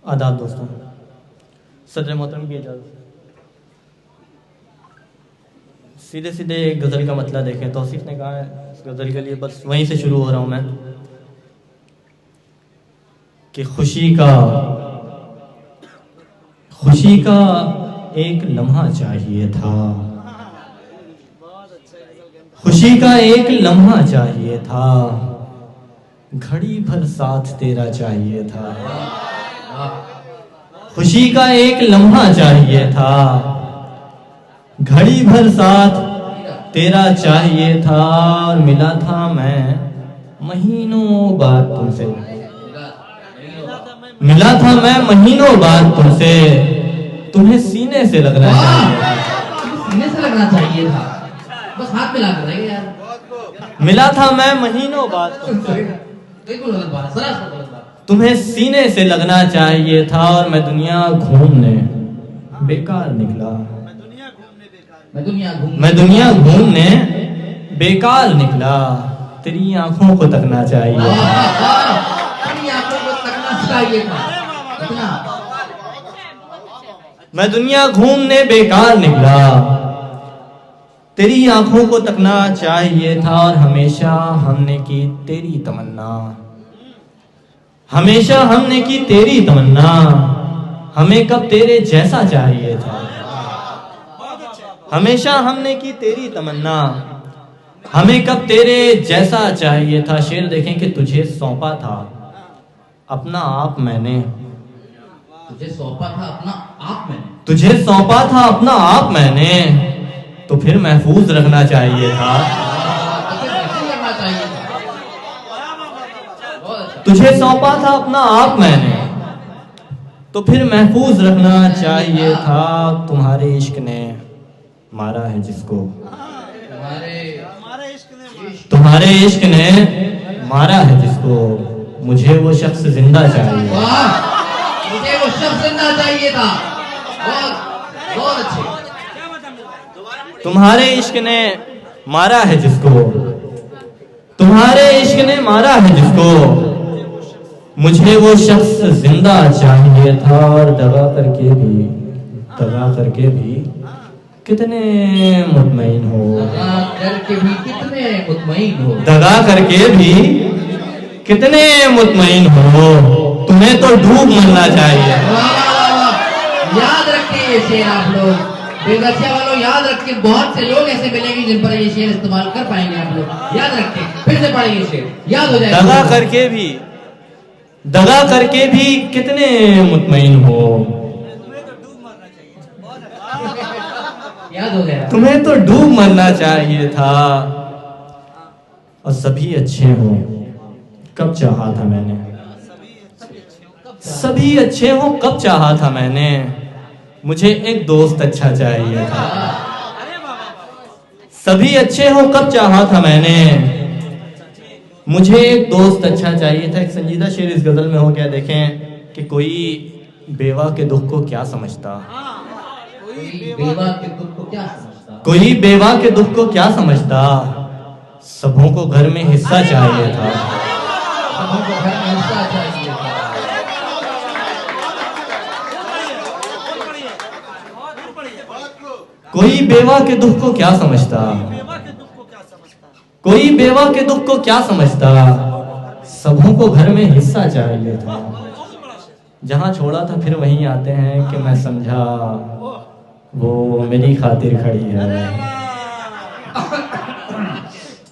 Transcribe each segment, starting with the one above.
आदाब दोस्तों, सदर मोहतरम की इजाज़त। सीधे सीधे गज़ल का मतलब देखें। तौसीफ़ ने कहा है इस गज़ल के लिए, बस वहीं से शुरू हो रहा हूँ मैं कि खुशी का एक लम्हा चाहिए था, खुशी का एक लम्हा चाहिए था, घड़ी भर साथ तेरा चाहिए था। खुशी का एक लम्हा चाहिए था, घड़ी भर साथ तेरा चाहिए था। और मिला था मैं महीनों बाद तुमसे, मिला था मैं महीनों बाद तुमसे, तुम्हें सीने से लगना चाहिए, सीने से लगना चाहिए था, बस हाथ मिला कर रहेंगे यार। मिला था मैं महीनों बाद तुमसे, बिल्कुल गलत बात, सरासर गलत बात। तुम्हें सीने से लगना चाहिए था। और मैं दुनिया घूमने बेकार निकला, मैं दुनिया घूमने बेकार निकला, तेरी आंखों को तकना चाहिए, तेरी आंखों को तकना चाहिए था। मैं दुनिया घूमने बेकार निकला, तेरी आंखों को तकना चाहिए था। और हमेशा हमने की तेरी तमन्ना, हमेशा हमने की तेरी तमन्ना, हमें कब तेरे जैसा चाहिए था। हमेशा हमने की तेरी तमन्ना, हमें कब तेरे जैसा चाहिए था। शेर देखें कि तुझे सौंपा था अपना आप मैंने, तुझे सौंपा था अपना आप मैंने, तुझे सौंपा था अपना आप मैंने, तो फिर महफूज रखना चाहिए था, तुझे सौंपा था अपना आप मैंने, तो फिर महफूज रखना चाहिए था। तुम्हारे इश्क ने मारा है जिसको, तुम्हारे इश्क ने मारा है जिसको, मुझे वो शख्स जिंदा चाहिए, मुझे वो शख्स जिंदा चाहिए था। बहुत अच्छे। तुम्हारे इश्क ने मारा है जिसको, तुम्हारे इश्क ने मारा है जिसको, मुझे वो शख्स जिंदा चाहिए था। और दगा करके भी कितने मुतमईन हो, दगा करके भी कितने मुतमईन हो, दगा करके भी कितने मुतमईन हो, तुम्हें तो डूब मरना चाहिए। याद रखिए ये शेर आप लोग, बेगसिया वालों याद रखिए। बहुत से लोग ऐसे मिलेंगे जिन पर ये शेर इस्तेमाल कर पाएंगे। आप लोग याद रखिए, फिर से पढ़ेंगे शेर, याद हो जाएगा। दगा करके भी कितने मुतमईन हो, याद हो गया। तुम्हें तो डूब मरना चाहिए था। और सभी अच्छे हो कब चाहा था मैंने, सभी अच्छे हो कब चाहा था मैंने, मुझे एक दोस्त अच्छा चाहिए था। सभी अच्छे हो कब चाहा था मैंने, मुझे एक दोस्त अच्छा चाहिए था। एक संजीदा शेर इस गजल में हो गया। देखें कि कोई बेवा के दुख को क्या समझता, कोई बेवा के दुख को क्या समझता, कोई बेवा के दुख को क्या समझता, सबों को घर में हिस्सा चाहिए था, सबों को घर में हिस्सा चाहिए था। कोई बेवा के दुख को क्या समझता, कोई बेवा के दुख को क्या समझता, सबों को घर में हिस्सा चाहिए था। जहां छोड़ा था फिर वहीं आते हैं कि मैं समझा वो मेरी खातिर खड़ी है,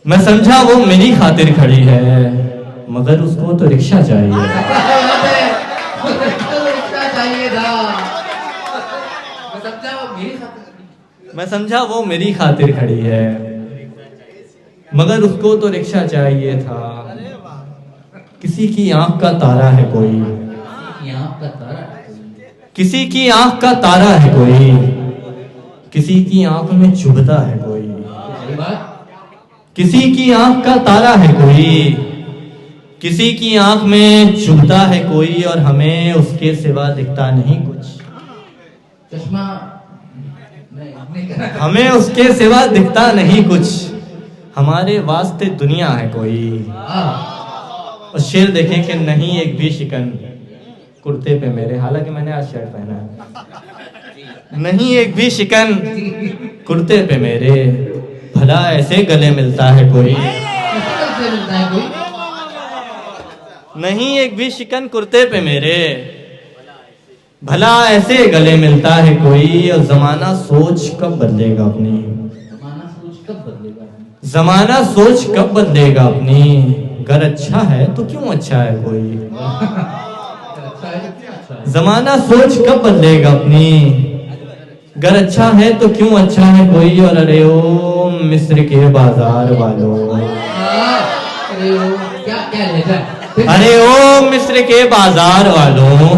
मैं समझा वो मेरी खातिर खड़ी है, मगर उसको तो रिक्शा चाहिए था, मैं समझा वो मेरी खातिर खड़ी है, मगर उसको तो रिक्शा चाहिए था। किसी की आंख का तारा है कोई, किसी की आंख का तारा है कोई, किसी की आंख में चुभता है कोई, किसी की आंख का तारा है कोई, किसी की आंख में चुभता है कोई, और हमें उसके सिवा दिखता नहीं कुछ, चश्मा हमें उसके सिवा दिखता नहीं कुछ, हमारे वास्ते दुनिया है कोई। और शेर देखें कि नहीं एक भी शिकन, कुर्ते पे मेरे, हालांकि मैंने आज शर्ट पहना है। नहीं एक भी शिकन कुर्ते पे मेरे, भला ऐसे गले मिलता है कोई। कैसे मिलता है कोई? नहीं एक भी शिकन कुर्ते पे मेरे, भला ऐसे गले मिलता है कोई। और जमाना सोच कब बदलेगा अपनी, जमाना सोच कब बदलेगा? जमाना सोच कब बदलेगा अपनी। घर अच्छा है तो क्यों अच्छा है कोई, अच्छा है तो क्या अच्छा है? जमाना सोच कब बदलेगा अपनी। घर अच्छा है तो क्यों अच्छा है कोई। और अरे ओ मिस्र के बाजार वालों, अरे वो क्या क्या लहजा है? अरे ओ मिस्र के बाजार वालों,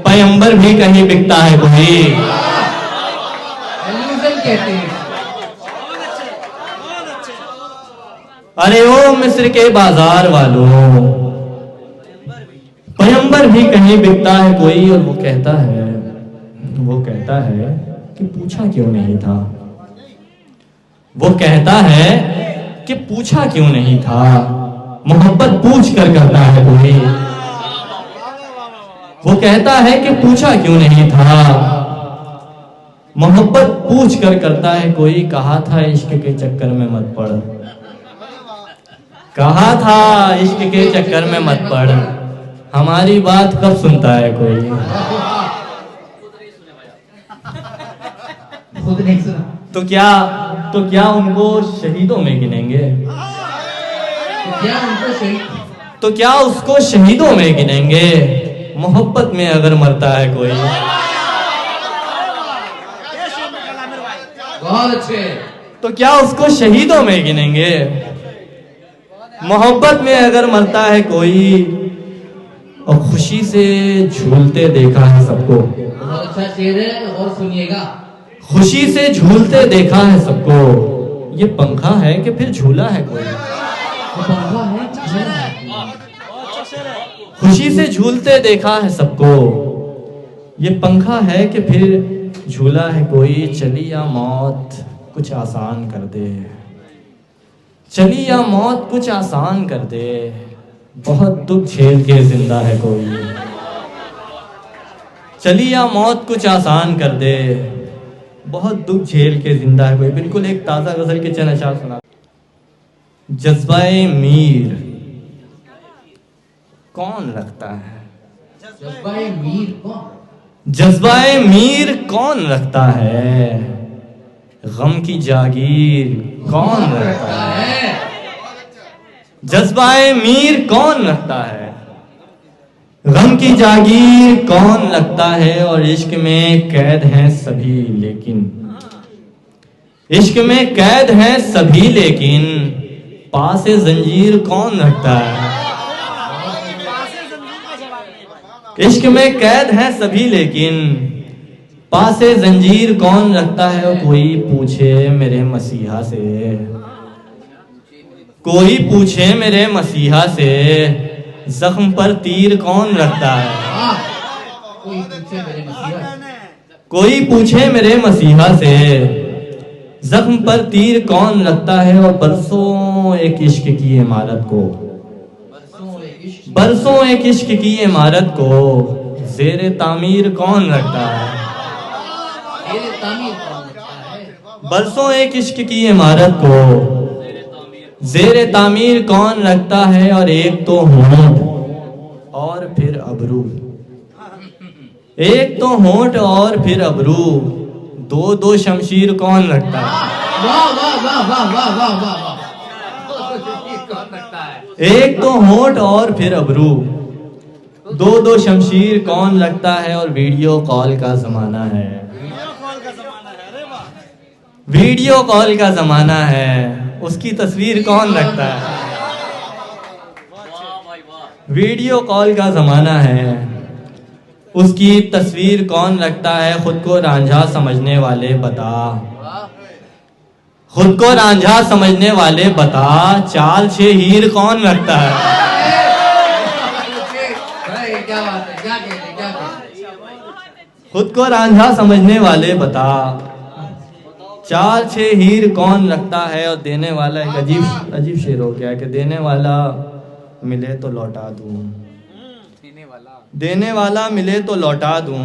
पैगंबर भी कहीं बिकता है कोई। एल्यूजन कहते हैं। अरे ओ मिस्र के बाजार वालों, पैगंबर भी कहीं बिकता है कोई। और वो कहता है कि पूछा क्यों नहीं था। वो कहता है कि पूछा क्यों नहीं था। मोहब्बत पूछ कर करता है कोई। वो कहता है कि पूछा क्यों नहीं था। मोहब्बत पूछ कर करता है कोई। कहा था इश्क के चक्कर में मत पड़, कहा था इश्क के चक्कर में मत पड़। हमारी बात कब सुनता है कोई। खुद नहीं सुना तो क्या उनको शहीदों में गिनेंगे। तो क्या उनको शहीद, तो क्या उसको शहीदों में गिनेंगे। मोहब्बत में अगर मरता है कोई। बहुत अच्छे। तो क्या उसको शहीदों में गिनेंगे। मोहब्बत में अगर मरता है कोई। और खुशी से झूलते देखा है सबको। बहुत अच्छा शेर है और सुनिएगा। खुशी से झूलते देखा है सबको। ये पंखा है कि फिर झूला है कोई। वो पंखा है झूला है। खुशी से झूलते देखा है सबको। ये पंखा है कि फिर झूला है कोई। चली या मौत कुछ आसान कर दे, चली या मौत कुछ आसान कर दे। बहुत दुख झेल के जिंदा है कोई। चली या मौत कुछ आसान कर दे, बहुत दुख झेल के जिंदा है कोई। बिल्कुल एक ताजा गजल के चंद अशार सुना। जज्बाए मीर कौन रखता है। जज्बाए मीर कौन? जज्बाए मीर कौन रखता है। गम की जागीर कौन रखता है। जज्बाए मीर कौन रखता है। गम की जागीर कौन लगता है। और इश्क में कैद हैं सभी लेकिन, इश्क में कैद हैं सभी लेकिन, पासे जंजीर कौन रखता है। इश्क में कैद हैं सभी लेकिन, पासे जंजीर कौन रखता है। और कोई पूछे मेरे मसीहा से, कोई पूछे मेरे मसीहा से, जख्म पर तीर कौन रखता है। कोई पूछे मेरे मसीहा, कोई पूछे मेरे मसीहा से, जख्म पर तीर कौन रखता है। और बरसों एक इश्क की इमारत को, बरसों एक इश्क की इमारत को, ज़ेरे तामीर कौन रखता है। बरसों एक इश्क की इमारत को ज़ेरे तामीर कौन रखता है। और एक तो होंठ और फिर अबरू, एक तो होंठ और फिर अबरू, दो दो शमशीर कौन रखता है। वाह वाह वाह वाह वाह वाह वाह वाह। कौन रखता है। एक तो होंठ और फिर अबरू, दो दो शमशीर कौन रखता है। और वीडियो कॉल का जमाना है, वीडियो कॉल का जमाना है, उसकी तस्वीर कौन रखता है। वीडियो कॉल का जमाना है, उसकी तस्वीर कौन रखता है। खुद को रांझा समझने वाले बता, खुद को रांझा समझने वाले बता, चाल छे हीर कौन रखता है। क्या बात है, क्या कहते हैं, क्या कहते हैं। खुद को रांझा समझने वाले बता, चाल छे हीर कौन रखता है। और देने वाला एक अजीब शेर हो गया कि देने वाला मिले तो लौटा दूं, देने वाला देने वाला मिले तो लौटा दूं,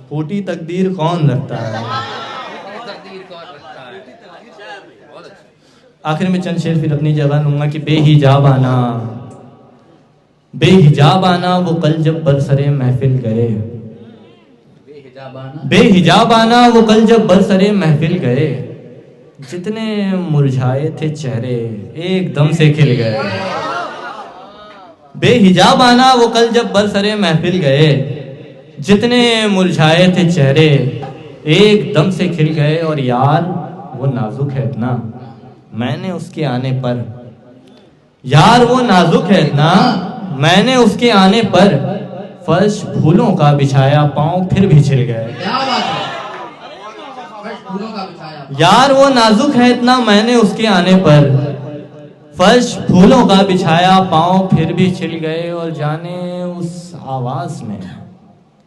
फूटी तकदीर कौन रखता है। तकदीर कौन रखता है। बहुत अच्छा। आखिर में चंद शेर फिर अपनी जगह लूंगा कि बेहिजाब आना वो कल जब बरसरे महफिल गए। बेहिजाब आना वो कल जब बरसरे महफिल गए, जितने मुरझाए थे चेहरे एकदम से खिल गए। बेहिजाब आना वो कल जब बरसरे महफिल गए, जितने मुरझाए थे चेहरे एकदम से खिल गए। और यार वो नाजुक है इतना, मैंने उसके आने पर, यार वो नाजुक है इतना, मैंने उसके आने पर फर्श फूलों का बिछाया, पांव फिर भी छिल गए। क्या बात है। फर्श फूलों का बिछाया। यार वो नाजुक है इतना, मैंने उसके आने पर फर्श फूलों का बिछाया, पांव फिर भी छिल गए। और जाने उस आवाज में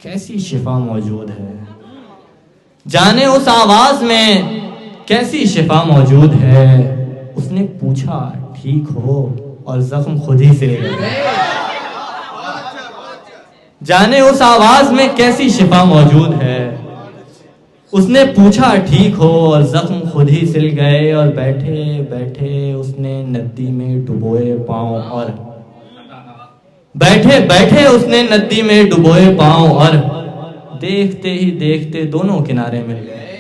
कैसी शिफा मौजूद है, जाने उस आवाज में कैसी शिफा मौजूद है। उसने पूछा ठीक हो और जख्म खुद ही सिल गए। जाने उस आवाज में कैसी शिफा मौजूद है। उसने पूछा ठीक हो और जख्म खुद ही सिल गए। और बैठे बैठे उसने नदी में डुबोए पांव, और बैठे बैठे उसने नदी में डुबोए पांव, और देखते ही देखते दोनों किनारे मिल गए।